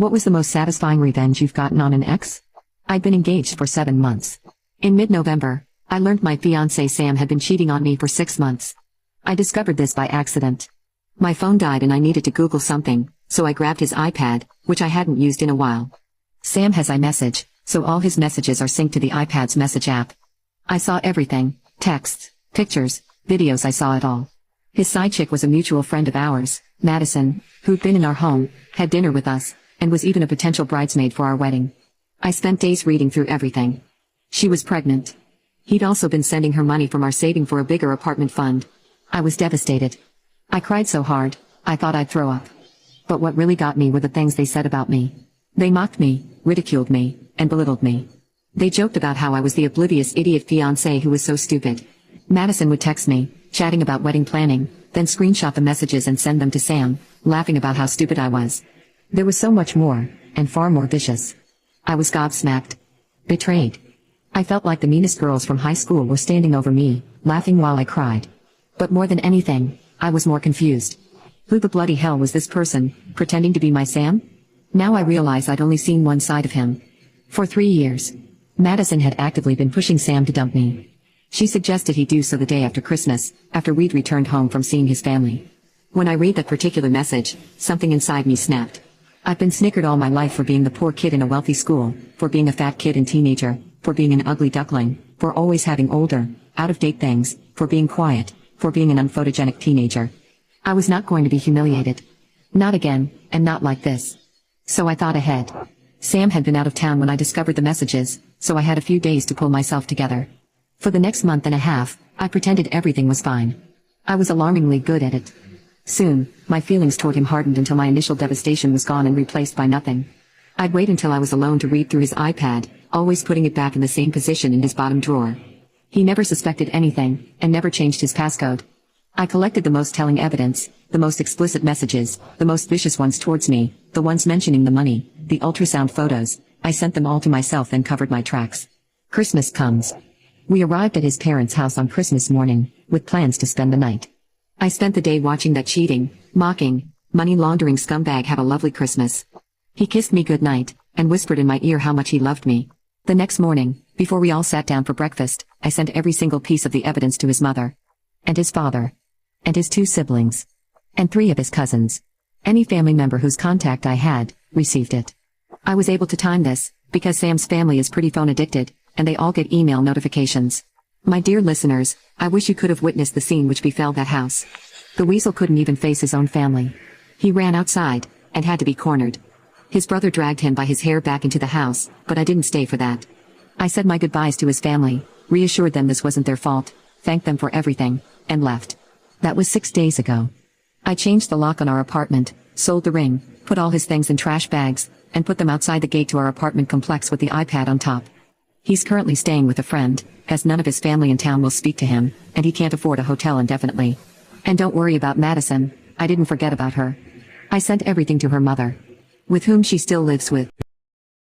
What was the most satisfying revenge you've gotten on an ex? I'd been engaged for 7 months. In mid-November, I learned my fiancé Sam had been cheating on me for 6 months. I discovered this by accident. My phone died and I needed to Google something, so I grabbed his iPad, which I hadn't used in a while. Sam has iMessage, so all his messages are synced to the iPad's message app. I saw everything: texts, pictures, videos. I saw it all. His side chick was a mutual friend of ours, Madison, who'd been in our home, had dinner with us, and was even a potential bridesmaid for our wedding. I spent days reading through everything. She was pregnant. He'd also been sending her money from our saving for a bigger apartment fund. I was devastated. I cried so hard, I thought I'd throw up. But what really got me were the things they said about me. They mocked me, ridiculed me, and belittled me. They joked about how I was the oblivious idiot fiancé who was so stupid. Madison would text me, chatting about wedding planning, then screenshot the messages and send them to Sam, laughing about how stupid I was. There was so much more, and far more vicious. I was gobsmacked. Betrayed. I felt like the meanest girls from high school were standing over me, laughing while I cried. But more than anything, I was more confused. Who the bloody hell was this person, pretending to be my Sam? Now I realize I'd only seen one side of him. For 3 years, Madison had actively been pushing Sam to dump me. She suggested he do so the day after Christmas, after we'd returned home from seeing his family. When I read that particular message, something inside me snapped. I've been snickered all my life for being the poor kid in a wealthy school, for being a fat kid and teenager, for being an ugly duckling, for always having older, out-of-date things, for being quiet, for being an unphotogenic teenager. I was not going to be humiliated. Not again, and not like this. So I thought ahead. Sam had been out of town when I discovered the messages, so I had a few days to pull myself together. For the next month and a half, I pretended everything was fine. I was alarmingly good at it. Soon, my feelings toward him hardened until my initial devastation was gone and replaced by nothing. I'd wait until I was alone to read through his iPad, always putting it back in the same position in his bottom drawer. He never suspected anything, and never changed his passcode. I collected the most telling evidence, the most explicit messages, the most vicious ones towards me, the ones mentioning the money, the ultrasound photos. I sent them all to myself, then covered my tracks. Christmas comes. We arrived at his parents' house on Christmas morning, with plans to spend the night. I spent the day watching that cheating, mocking, money-laundering scumbag have a lovely Christmas. He kissed me goodnight, and whispered in my ear how much he loved me. The next morning, before we all sat down for breakfast, I sent every single piece of the evidence to his mother. And his father. And his 2 siblings. And 3 of his cousins. Any family member whose contact I had, received it. I was able to time this, because Sam's family is pretty phone addicted, and they all get email notifications. My dear listeners, I wish you could have witnessed the scene which befell that house. The weasel couldn't even face his own family. He ran outside, and had to be cornered. His brother dragged him by his hair back into the house, but I didn't stay for that. I said my goodbyes to his family, reassured them this wasn't their fault, thanked them for everything, and left. That was 6 days ago. I changed the lock on our apartment, sold the ring, put all his things in trash bags, and put them outside the gate to our apartment complex with the iPad on top. He's currently staying with a friend, as none of his family in town will speak to him, and he can't afford a hotel indefinitely. And don't worry about Madison, I didn't forget about her. I sent everything to her mother, with whom she still lives with.